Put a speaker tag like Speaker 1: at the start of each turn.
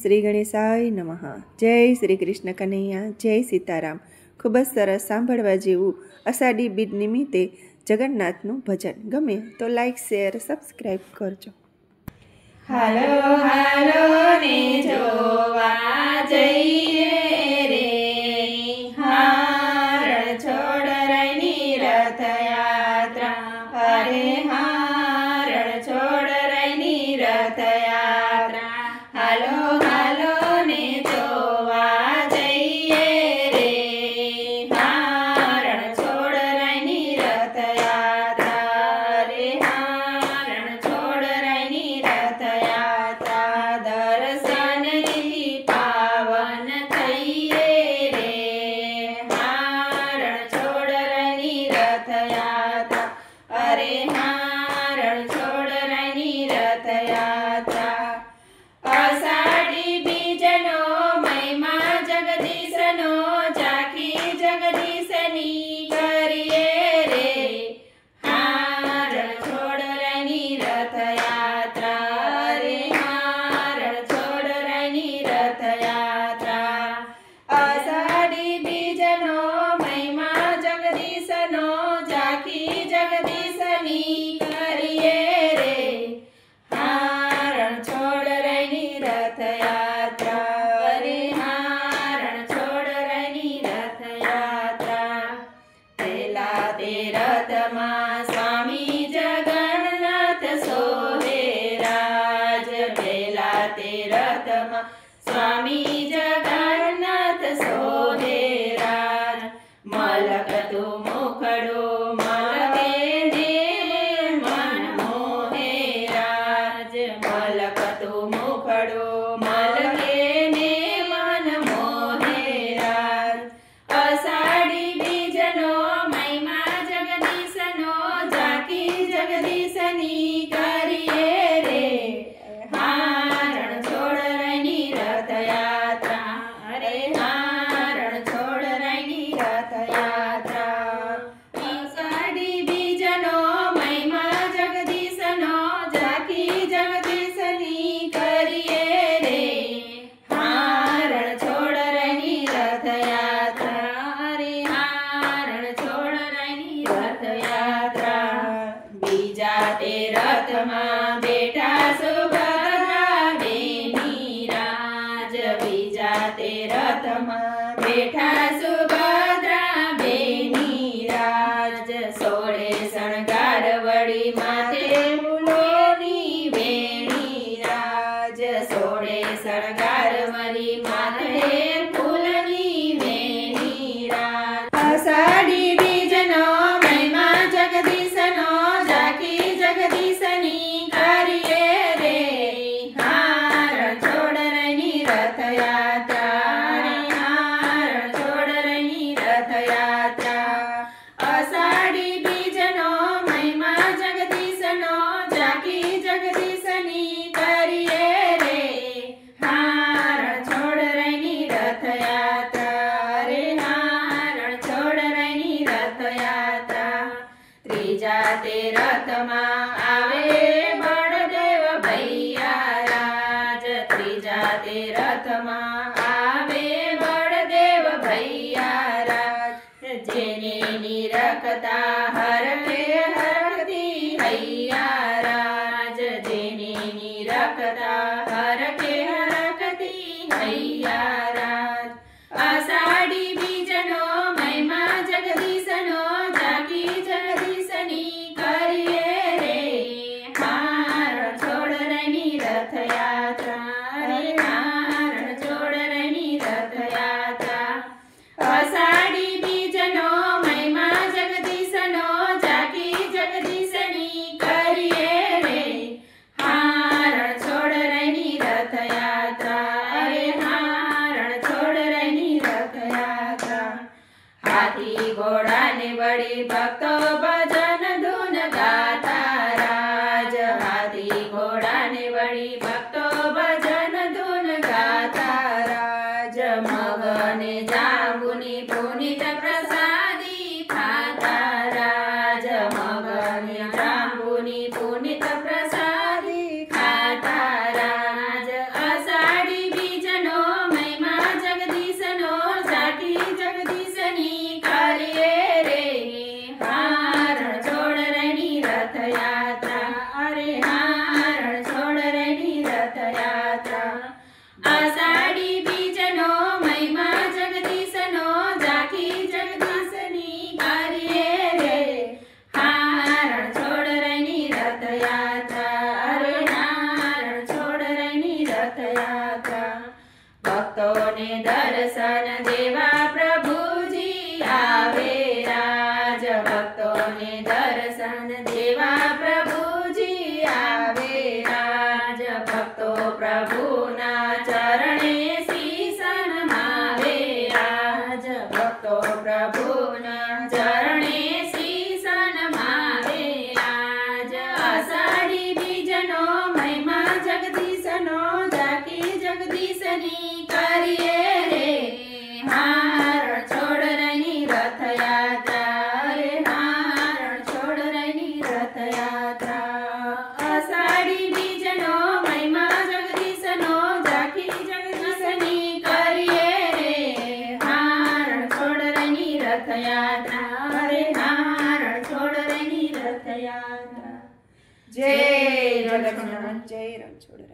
Speaker 1: શ્રી ગણેશાય નમઃ। જય શ્રી કૃષ્ણ કનૈયા, જય સીતારામ। ખૂબ જ સરસ સાંભળવા જેવું અષાઢી બીજ નિમિત્તે જગન્નાથનું ભજન ગમે તો લાઈક, શેર, સબસ્ક્રાઈબ કરજો।
Speaker 2: હાલો હાલો ને જોવા જઈએ રે, હારણ છોડ રઈની રથયાત્રા, અરે હારણ છોડ રઈની રથયાત્રા। હાલો હાલો ને જોવા જઈએ રે, હારણ છોડ રઈની રથયાત્રા, અરે હારણ છોડ રઈની રથયાત્રા। દર્શનથી પાવન થઈએ રે, હારણ છોડ રઈની રથયાત્રા, અરે હારણ છોડ રઈની રથયાત્રા। અષાઢી બીજનો મહિમા જગદીશનો, ઝાંખી જગદીશની કરીએ રે, હારણ છોડ રઈની રથયાત્રા, અરે હારણ છોડ રઈની રથયાત્રા। અષાઢી બીજનો મહિમા જગદીશનો, ઝાંખી જગદીશની કરીએ રે, હારણ છોડ રઈની રથયાત્રા, અરે હારણ છોડ રઈની રથયાત્રા। પહેલા તે રથમાં સ્વામી જગન્નાથ સોહે રાજ, પહેલા તે રથમાં સ્વામી જગન્નાથ સોહે રાજ। મલકતું મુખડું મલકે ને મન મોહે રાજ, મલકતું મુખડું મલકે ને મન મોહે રાજ। અષાઢી બીજનો મહિમા જગદીશનો, ઝાંખી જગદીશની કરીએ રે, હારણ છોડ રઈની રથયાત્રા, અરે હારણ છોડ રઈની રથયાત્રા। અષાઢી બીજનો મહિમા જગદીશનો, ઝાંખી જગદીશની કરીએ રે, હારણ છોડ રઈની રથયાત્રા, અરે હારણ છોડ રઈની રથયાત્રા। બીજા તે રથમાં બેઠા સુભદ્રા બેની રાજ, બીજા તે રથમાં બેઠા સુભદ્રા બેની રાજ। સોળે શણગાર વળી માથે ફૂલોની વેણી રાજ, સોળે શણગાર વળી માથે ફૂલની વેણી રાજ। અષાઢી બીજનો મહિમા જગદીશનો, ઝાંખી જગદીશની કરીએ રે, હારણ છોડ રઈની રથયાત્રા, અરે હારણ છોડ રઈની રથયાત્રા। અષાઢી બીજનો મહિમા જગદીશનો, ઝાંખી જગદીશની કરીએ રે, હારણ છોડ રઈની રથયાત્રા, અરે હારણ છોડ રઈની રથયાત્રા। ત્રીજા તે રથમાં આવે બળદેવ ભૈયા રાજ, ત્રીજા તે રથમાં આવે બળદેવ ભૈયા રાજ। જેને નિરખતા હરખે હરખતી હૈયા રાજ, જેને નિરખતા હરખે હરખતી હૈયા રાજ। અષાઢી બીજનો મહિમા જગદીશનો, ઝાંખી જગદીશની કરીએ રે, હારણ છોડ રઈની રથયાત્રા, અરે હારણ છોડ રઈની રથયાત્રા। અષાઢી બીજનો મહિમા જગદીશનો, ઝાંખી જગદીશની કરીએ देवा प्रभुजी आवे राज भक्तो प्रभुना चरणे शीश नमावे राज भक्तो प्रभुना चरणे शीश नमावे राज आषाढ़ी बीजनो महिमा जगदीशनो जाकी जगदीशनी करिए रे हार छोड़ रही रथ यात्रा रे हार छोड़ रही रथ यात्रा आषाढ़ी बीजनो महिमा जगदीशनो जाकी जगदीशनी करिए रे हार छोड़ रही रथ यात्रा रे हार छोड़ रही रथ यात्रा। जय
Speaker 1: जय लक्ष्मण जय रणछोड़।